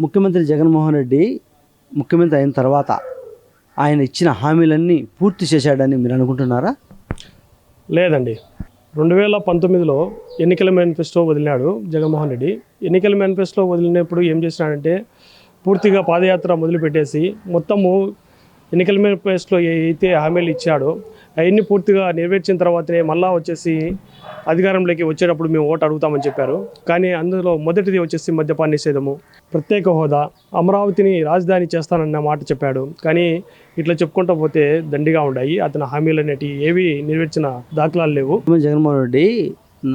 ముఖ్యమంత్రి జగన్మోహన్ రెడ్డి ముఖ్యమంత్రి అయిన తర్వాత ఆయన ఇచ్చిన హామీలన్నీ పూర్తి చేశాడని మీరు అనుకుంటున్నారా? లేదండి. 2019లో ఎన్నికల మేనిఫెస్టో వదిలినాడు జగన్మోహన్ రెడ్డి. ఎన్నికల మేనిఫెస్టో వదిలినప్పుడు ఏం చేసినాడంటే పూర్తిగా పాదయాత్ర మొదలుపెట్టేసి మొత్తము ఎన్నికల మేనిఫెస్టోలో అయితే హామీలు ఇచ్చాడో అవన్నీ పూర్తిగా నెరవేర్చిన తర్వాతనే మళ్ళా వచ్చేసి అధికారంలోకి వచ్చేటప్పుడు మేము ఓటు అడుగుతామని చెప్పారు. కానీ అందులో మొదటిది వచ్చేసి మద్యపాన నిషేధము, ప్రత్యేక హోదా, అమరావతిని రాజధాని చేస్తానన్న మాట చెప్పాడు. కానీ ఇట్లా చెప్పుకుంటూ పోతే దండిగా ఉన్నాయి. అతని హామీలు అనేటివి ఏవి నెరవేర్చిన దాఖలాలు లేవు. జగన్మోహన్ రెడ్డి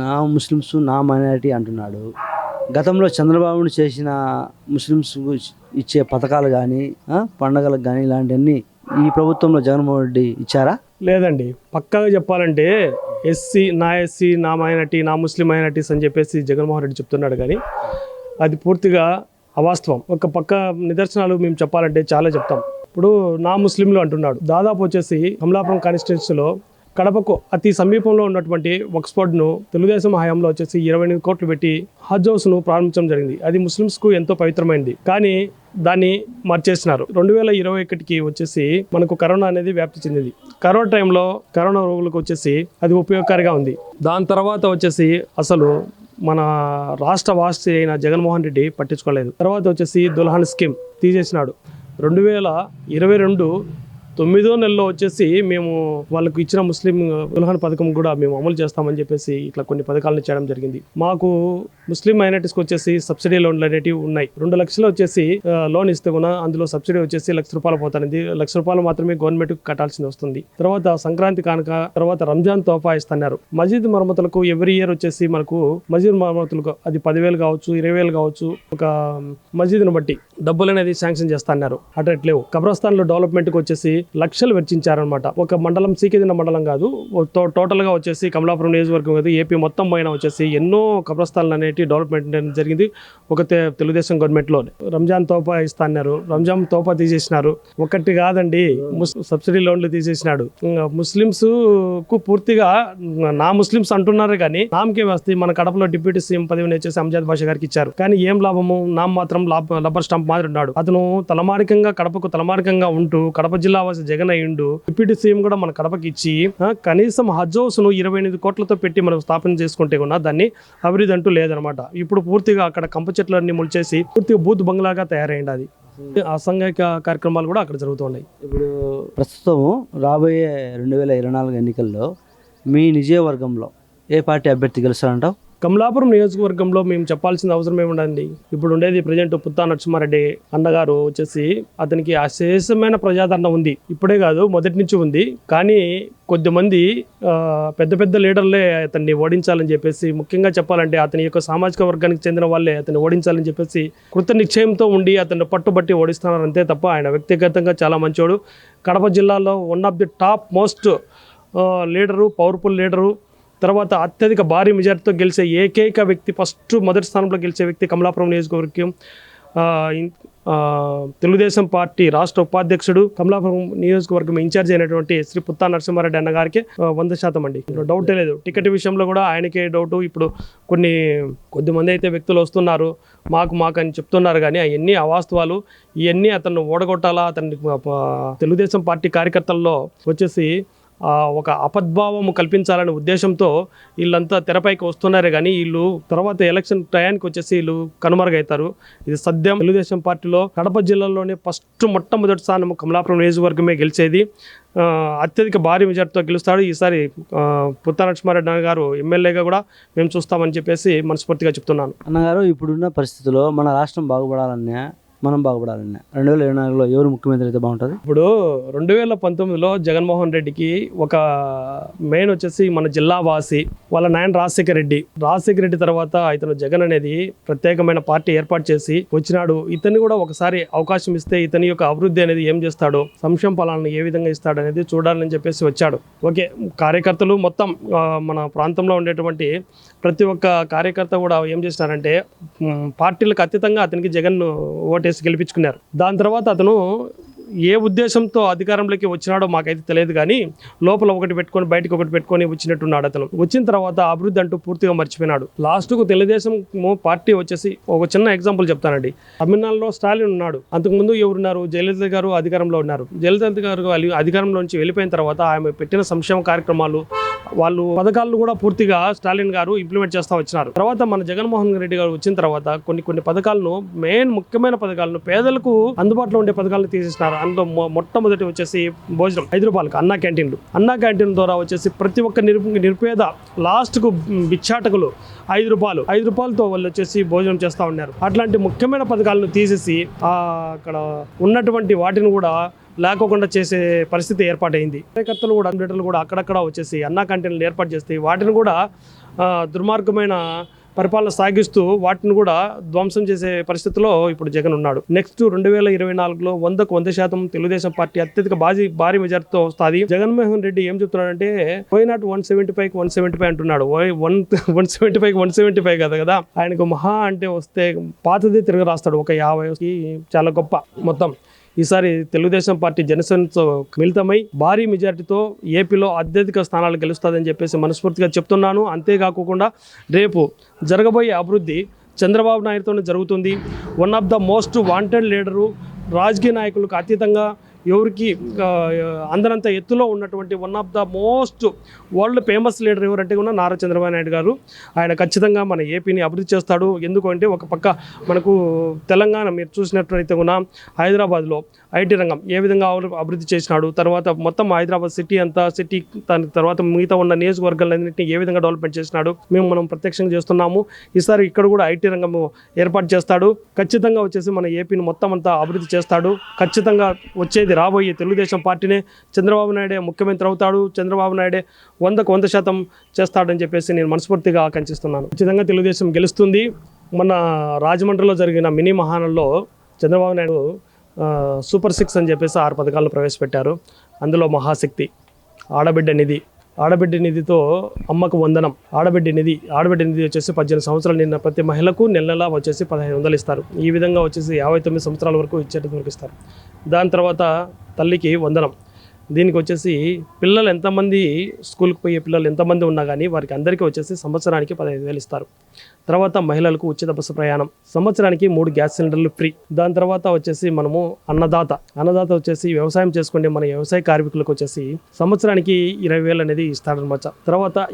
నా ముస్లిమ్స్ నా మైనారిటీ అంటున్నాడు. గతంలో చంద్రబాబును చేసిన ముస్లిమ్స్ ఇచ్చే పథకాలు కానీ పండగలకు కానీ ఇలాంటివన్నీ ఈ ప్రభుత్వంలో జగన్మోహన్ రెడ్డి ఇచ్చారా? లేదండి. పక్కాగా చెప్పాలంటే ఎస్సీ నా మైనారిటీ నా ముస్లిం మైనారిటీస్ అని చెప్పేసి జగన్మోహన్ రెడ్డి చెప్తున్నాడు. కానీ అది పూర్తిగా అవాస్తవం. ఒక పక్క నిదర్శనాలు మేము చెప్పాలంటే చాలా చెప్తాం. ఇప్పుడు నా ముస్లింలు అంటున్నాడు. దాదాపు వచ్చేసి కమలాపురం కాన్స్టిట్యున్సీలో కడపకు అతి సమీపంలో ఉన్నటువంటి వక్స్ఫోర్డ్ను తెలుగుదేశం హయాంలో వచ్చేసి 28 కోట్లు పెట్టి హజ్ హౌస్ను ప్రారంభించడం జరిగింది. అది ముస్లిమ్స్కు ఎంతో పవిత్రమైనది. కానీ దాన్ని మార్చేసినారు. 2021కి వచ్చేసి మనకు కరోనా అనేది వ్యాప్తి చెందింది. కరోనా టైంలో కరోనా రోగులకు వచ్చేసి అది ఉపయోగకారిగా ఉంది. దాని తర్వాత వచ్చేసి అసలు మన రాష్ట్ర వాసి అయిన జగన్మోహన్ రెడ్డి పట్టించుకోలేదు. తర్వాత వచ్చేసి దుల్హన్ స్కీమ్ తీసేసినాడు. 2022 9వ నెలలో వచ్చేసి మేము వాళ్ళకు ఇచ్చిన ముస్లిం దుల్హన్ పథకం కూడా మేము అమలు చేస్తామని చెప్పేసి ఇట్లా కొన్ని పథకాలను చేయడం జరిగింది. మాకు ముస్లిం మైనారిటీస్కి వచ్చేసి సబ్సిడీ లోన్లు అనేటివి ఉన్నాయి. 2 లక్షలు వచ్చేసి లోన్ ఇస్తే కూడా అందులో సబ్సిడీ వచ్చేసి ₹1,00,000 పోతుంది. ₹1,00,000 మాత్రమే గవర్నమెంట్ కట్టాల్సి వస్తుంది. తర్వాత సంక్రాంతి కానుక, తర్వాత రంజాన్ తోఫా ఇస్తున్నారు. మసీద్ మరమ్మతులకు ఎవ్రీ ఇయర్ వచ్చేసి మనకు మసీద్ మరమ్మతులకు అది 10,000 కావచ్చు, 20,000 కావచ్చు, ఒక మసీదును బట్టి డబ్బులు అనేది శాంక్షన్ చేస్తున్నారు. అట్లేవు. కబ్రస్థాన్లో డెవలప్మెంట్కి వచ్చేసి లక్షలు వెచ్చించారనమాట. ఒక మండలం సీకేదిన మండలం కాదు, టోటల్గా వచ్చేసి కమలాపురం నియోజకవర్గం కాదు, ఏపీ మొత్తం పైన వచ్చేసి ఎన్నో కబ్రస్థాన్లు అనేవి డెవలప్మెంట్ జరిగింది ఒక తెలుగుదేశం గవర్నమెంట్లో. రంజాన్ తోఫా ఇస్తున్నారు. రంజాన్ తోఫా తీసేసినారు. ఒకటి కాదండి, సబ్సిడీ లోన్లు తీసేసినాడు. ముస్లిమ్స్ కు పూర్తిగా నా ముస్లిమ్స్ అంటున్నారు. కానీ నామకే వస్తే మన కడపలో డిప్యూటీ సీఎం పదవిని వచ్చేసి అంజాద్ బాషా గారికి ఇచ్చారు. కానీ ఏం లాభము? నామ్ మాత్రం రబ్బర్ స్టాంప్ మాదిరి ఉన్నాడు. అతను తలమానికంగా కడపకు తలమానికంగా ఉంటూ కడప జిల్లా జగన్ అయ్యిండు. డిప్యూటీ సీఎం కూడా మన కడపకి ఇచ్చి కనీసం హజ్ హౌస్ ను 28 కోట్లతో పెట్టి మనం స్థాపన చేసుకుంటే కూడా దాన్ని అభివృద్ధి అంటూ లేదనమాట. ఇప్పుడు పూర్తిగా అక్కడ కంప చెట్లన్నీ ముల్చేసి పూర్తిగా బూత్ బంగ్లాగా తయారైంది. అది అసాంఘిక కార్యక్రమాలు కూడా అక్కడ జరుగుతున్నాయి. ఇప్పుడు ప్రస్తుతం రాబోయే 2024 ఎన్నికల్లో మీ నియోజకవర్గంలో ఏ పార్టీ అభ్యర్థి గెలుస్తారంటావు? కమలాపురం నియోజకవర్గంలో మేము చెప్పాల్సిన అవసరం ఏముండండి. ఇప్పుడు ఉండేది ప్రజెంట్ పుత్తా నరసింహారెడ్డి అన్నగారు వచ్చేసి అతనికి అశేషమైన ప్రజాదరణ ఉంది. ఇప్పుడే కాదు, మొదటి నుంచి ఉంది. కానీ కొద్దిమంది పెద్ద పెద్ద లీడర్లే అతన్ని ఓడించాలని చెప్పేసి, ముఖ్యంగా చెప్పాలంటే అతని యొక్క సామాజిక వర్గానికి చెందిన వాళ్ళే అతన్ని ఓడించాలని చెప్పేసి కృత నిశ్చయంతో ఉండి అతన్ని పట్టుబట్టి ఓడిస్తున్నారు. అంతే తప్ప ఆయన వ్యక్తిగతంగా చాలా మంచోడు. కడప జిల్లాలో one of the top most leader, powerful leader. తర్వాత అత్యధిక భారీ మెజార్టీతో గెలిచే ఏకైక వ్యక్తి, మొదటి స్థానంలో గెలిచే వ్యక్తి కమలాపురం నియోజకవర్గం తెలుగుదేశం పార్టీ రాష్ట్ర ఉపాధ్యక్షుడు, కమలాపురం నియోజకవర్గం ఇన్ఛార్జ్ అయినటువంటి శ్రీ పుత్తా నరసింహారెడ్డి అన్న గారికి 100% అండి. డౌటే లేదు. టికెట్ విషయంలో కూడా ఆయనకే డౌటు. ఇప్పుడు కొద్దిమంది అయితే వ్యక్తులు వస్తున్నారు మాకు అని చెప్తున్నారు. కానీ అవన్నీ అవాస్తవాలు. ఇవన్నీ అతన్ని ఓడగొట్టాలా, అతన్ని తెలుగుదేశం పార్టీ కార్యకర్తల్లో వచ్చేసి ఒక అపద్భావము కల్పించాలనే ఉద్దేశంతో వీళ్ళంతా తెరపైకి వస్తున్నారే. కానీ వీళ్ళు తర్వాత ఎలక్షన్ టయానికి వచ్చేసి వీళ్ళు కనుమరుగవుతారు. ఇది సత్యం. తెలుగుదేశం పార్టీలో కడప జిల్లాలోనే మొట్టమొదటి స్థానం కమలాపురం నియోజకవర్గమే గెలిచేది. అత్యధిక భారీ మెజార్టీతో గెలుస్తాడు. ఈసారి పుత్తా నరసింహారెడ్డి గారు ఎమ్మెల్యేగా కూడా మేము చూస్తామని చెప్పేసి మనస్ఫూర్తిగా చెప్తున్నాను. అన్నగారు, ఇప్పుడున్న పరిస్థితుల్లో మన రాష్ట్రం బాగుపడాలన్నా, మనం బాగుపడాలన్నా 2024లో ఎవరు ముఖ్యమంత్రి అయితే బాగుంటుంది? ఇప్పుడు 2019లో జగన్మోహన్ రెడ్డికి ఒక మెయిన్ వచ్చేసి మన జిల్లా వాసి వాళ్ళ నాయన రాజశేఖర రెడ్డి తర్వాత ఇతను జగన్ అనేది ప్రత్యేకమైన పార్టీ ఏర్పాటు చేసి వచ్చినాడు. ఇతన్ని కూడా ఒకసారి అవకాశం ఇస్తే ఇతని యొక్క అభివృద్ధి అనేది ఏం చేస్తాడో, సంక్షేమ ఫలాలను ఏ విధంగా ఇస్తాడు అనేది చూడాలని చెప్పేసి వచ్చాడు. ఓకే, కార్యకర్తలు మొత్తం మన ప్రాంతంలో ఉండేటువంటి ప్రతి ఒక్క కార్యకర్త కూడా ఏం చేస్తారంటే పార్టీలకు అతీతంగా అతనికి జగన్ ఓటేసి గెలిపించుకున్నారు. దాని తర్వాత అతను ఏ ఉద్దేశంతో అధికారంలోకి వచ్చినాడో మాకైతే తెలియదు, కానీ లోపల ఒకటి పెట్టుకొని బయటకు ఒకటి పెట్టుకొని వచ్చినట్టున్నాడు. అతను వచ్చిన తర్వాత అభివృద్ధి అంటూ పూర్తిగా మర్చిపోయినాడు. లాస్ట్కు తెలుగుదేశం పార్టీ వచ్చేసి ఒక చిన్న ఎగ్జాంపుల్ చెప్తానండి. తమిళనాడులో స్టాలిన్ ఉన్నాడు, అంతకుముందు ఎవరున్నారు, జయలలిత గారు అధికారంలో ఉన్నారు. జయలలిత గారు అధికారంలో నుంచి వెళ్ళిపోయిన తర్వాత ఆమె పెట్టిన సంక్షేమ కార్యక్రమాలు, వాళ్ళు పథకాలను కూడా పూర్తిగా స్టాలిన్ గారు ఇంప్లిమెంట్ చేస్తూ వచ్చినారు. తర్వాత మన జగన్మోహన్ రెడ్డి గారు వచ్చిన తర్వాత కొన్ని పథకాలను, ముఖ్యమైన పథకాలను, పేదలకు అందుబాటులో ఉండే పథకాలను తీసేసినారు. అందులో మొట్టమొదటి వచ్చేసి భోజనం 5 రూపాయలకు అన్నా క్యాంటీన్ ద్వారా వచ్చేసి ప్రతి ఒక్క నిరుపేద లాస్ట్కు భిక్షాటకులు 5 రూపాయలతో వాళ్ళు వచ్చేసి భోజనం చేస్తూ ఉన్నారు. అట్లాంటి ముఖ్యమైన పథకాలను తీసేసి అక్కడ ఉన్నటువంటి వాటిని కూడా లేకోకుండా చేసే పరిస్థితి ఏర్పాటైంది. కార్యకర్తలు కూడా లీడర్లు కూడా అక్కడక్కడ వచ్చేసి అన్నా క్యాంటీన్లు ఏర్పాటు చేస్తే వాటిని కూడా దుర్మార్గమైన పరిపాలన సాగిస్తూ వాటిని కూడా ధ్వంసం చేసే పరిస్థితిలో ఇప్పుడు జగన్ ఉన్నాడు. నెక్స్ట్ 2024లో 100% తెలుగుదేశం పార్టీ అత్యధిక భారీ మెజార్టీతో వస్తుంది. జగన్మోహన్ రెడ్డి ఏం చెప్తున్నాడంటే పోయినట్టు 175 అంటున్నాడు. 175 కదా, ఆయనకు మహా అంటే వస్తే పాతదే తిరగ రాస్తాడు. ఒక 50కి చాలా గొప్ప మొత్తం. ఈసారి తెలుగుదేశం పార్టీ జనసేనతో మిళితమై భారీ మెజార్టీతో ఏపీలో అత్యధిక స్థానాలు గెలుస్తుందని చెప్పేసి మనస్ఫూర్తిగా చెప్తున్నాను. అంతేకాకుండా రేపు జరగబోయే అభివృద్ధి చంద్రబాబు నాయుడుతోనే జరుగుతుంది. One of the most wanted leader, రాజకీయ నాయకులకు అతీతంగా ఎవరికి అందరంత ఎత్తులో ఉన్నటువంటి one of the most world famous leader ఎవరంటే కూడా నారా చంద్రబాబు నాయుడు గారు. ఆయన ఖచ్చితంగా మన ఏపీని అభివృద్ధి చేస్తాడు. ఎందుకంటే ఒక పక్క మనకు తెలంగాణ మీరు చూసినట్లయితే కూడా హైదరాబాద్లో ఐటీ రంగం ఏ విధంగా అభివృద్ధి చేసినాడు, తర్వాత మొత్తం హైదరాబాద్ సిటీ దాని తర్వాత మిగతా ఉన్న నియోజకవర్గాలన్నింటినీ ఏ విధంగా డెవలప్మెంట్ చేసినాడు మనం ప్రత్యక్షంగా చేస్తున్నాము. ఈసారి ఇక్కడ కూడా ఐటీ రంగం ఏర్పాటు చేస్తాడు. ఖచ్చితంగా వచ్చేసి మన ఏపీని మొత్తం అంతా అభివృద్ధి చేస్తాడు. ఖచ్చితంగా వచ్చేది రాబోయే తెలుగుదేశం పార్టీనే, చంద్రబాబు నాయుడే ముఖ్యమంత్రి అవుతాడు. చంద్రబాబు నాయుడే 100% చేస్తాడని చెప్పేసి నేను మనస్ఫూర్తిగా ఆకాంక్షిస్తున్నాను. ఖచ్చితంగా తెలుగుదేశం గెలుస్తుంది. మన రాజమండ్రిలో జరిగిన మినీ మహానంలో చంద్రబాబు నాయుడు సూపర్ 6 అని చెప్పేసి 6 పథకాలను ప్రవేశపెట్టారు. అందులో మహాశక్తి, ఆడబిడ్డ నిధితో అమ్మకు వందనం, ఆడబిడ్డ నిధి వచ్చేసి 18 సంవత్సరాలు నిన్న ప్రతి మహిళకు నెల వచ్చేసి 1500 ఇస్తారు. ఈ విధంగా వచ్చేసి 59 సంవత్సరాల వరకు ఇచ్చేటందుకు ఇస్తారు. దాని తర్వాత తల్లికి వందనం. దీనికి వచ్చేసి పిల్లలు ఎంతమంది స్కూల్కి పోయే పిల్లలు ఎంతమంది ఉన్నా కానీ వారికి అందరికీ వచ్చేసి సంవత్సరానికి 15,000 ఇస్తారు. తర్వాత మహిళలకు ఉచిత బస్సు ప్రయాణం, సంవత్సరానికి 3 గ్యాస్ సిలిండర్లు ఫ్రీ. దాని తర్వాత వచ్చేసి మనము అన్నదాత వచ్చేసి వ్యవసాయం చేసుకునే మన వ్యవసాయ కార్మికులకు వచ్చేసి సంవత్సరానికి 20,000 అనేది ఇస్తాడనమాట. తర్వాత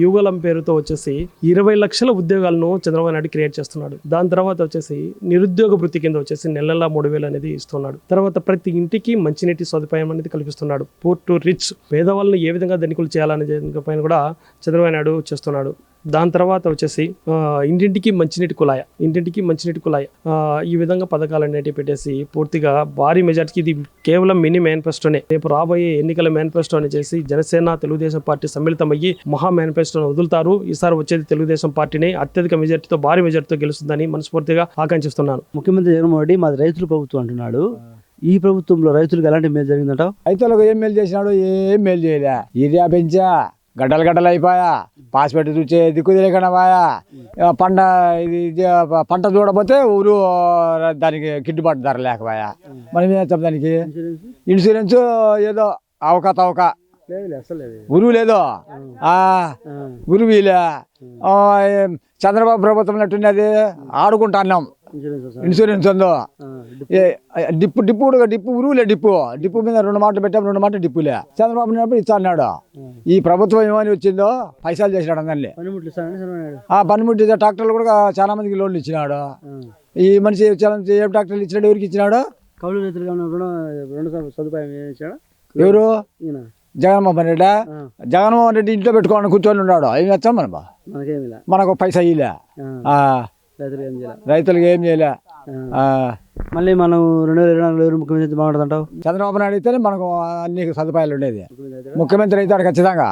యువగలం పేరుతో వచ్చేసి 20 లక్షల ఉద్యోగాలను చంద్రబాబు నాయుడు క్రియేట్ చేస్తున్నాడు. దాని తర్వాత వచ్చేసి నిరుద్యోగ వృత్తి కింద వచ్చేసి నెలలా 3,000 అనేది ఇస్తున్నాడు. తర్వాత ప్రతి ఇంటికి మంచినీటి సదుపాయం అనేది కల్పిస్తున్నాడు. పూర్ టు రిచ్, పేదవాళ్ళని ఏ విధంగా ధనికులు చేయాలనే పైన కూడా చంద్రబాబు నాయుడు చేస్తున్నాడు. దాని తర్వాత వచ్చేసి ఇంటింటికి మంచినీటి కుళాయి ఈ విధంగా పథకాలు అనేటివి పెట్టేసి పూర్తిగా భారీ మెజార్టీకి, ఇది కేవలం మినీ మేనిఫెస్టోనే. రేపు రాబోయే ఎన్నికల మేనిఫెస్టో అని చేసి జనసేన తెలుగుదేశం పార్టీ సమ్మిళితమయ్యి మహా మేనిఫెస్టోను వదులుతారు. ఈసారి వచ్చేది తెలుగుదేశం పార్టీని అత్యధిక మెజార్టీతో భారీ మెజార్టీతో గెలుస్తుందని మనస్ఫూర్తిగా ఆకాంక్షిస్తున్నాను. ముఖ్యమంత్రి జగన్మోహన్ రెడ్డి మాది రైతుల ప్రభుత్వం అంటున్నాడు. ఈ ప్రభుత్వంలో రైతులకు ఎలాంటి మేలు జరిగిందంటావు? రైతులకు ఏం మేలు చేసినాడు? ఏం మేలు చేయలే. యూరియా పెంచా, గడ్డలు అయిపోయా, పాస్పెట్ చూచే దిక్కు తెలియకుండా పోయా, పంట చూడకపోతే ఊరు దానికి గిట్టుబాటు ధర లేకపోయా. మనం ఏం చేస్తాం దానికి? ఇన్సూరెన్స్ ఏదో అవక ఉరువు లేదు, ఉరువులే. చంద్రబాబు ప్రభుత్వం ఎట్టున్నది ఆడుకుంటా అన్నాం. ఇన్సూరెన్స్ ఉందో, డిప్పు ఉరువులే. డిప్పు మీద 2 మాటలు పెట్టాం, 2 మాటలు డిప్పులే. చంద్రబాబు నాయుడు ఇస్తా అన్నాడు. ఈ ప్రభుత్వం ఏమని వచ్చిందో పైసలు చేసినాడు అందరినీ. పనిముట్లు ట్రాక్టర్లు కూడా చాలా మందికి లోన్లు ఇచ్చినాడు. ఈ మనిషి ఏం ట్రాక్టర్లు ఇచ్చినాడు? ఎవరికి ఇచ్చినాడు? కౌలు రైతులు సదుపాయం ఎవరు? జగన్మోహన్ రెడ్డి ఇంట్లో పెట్టుకోవాలని కూర్చొని ఉన్నాడు. ఏం చేస్తాం మనం? మనకు పైసా ఇలే, రైతులకు ఏం చేయలే. మళ్ళీ మనం 2024 ముఖ్యమంత్రి బాగుంటుందంటావు? చంద్రబాబు నాయుడు అయితేనే మనకు అన్ని సదుపాయాలు ఉండేది. ముఖ్యమంత్రి అయితే ఖచ్చితంగా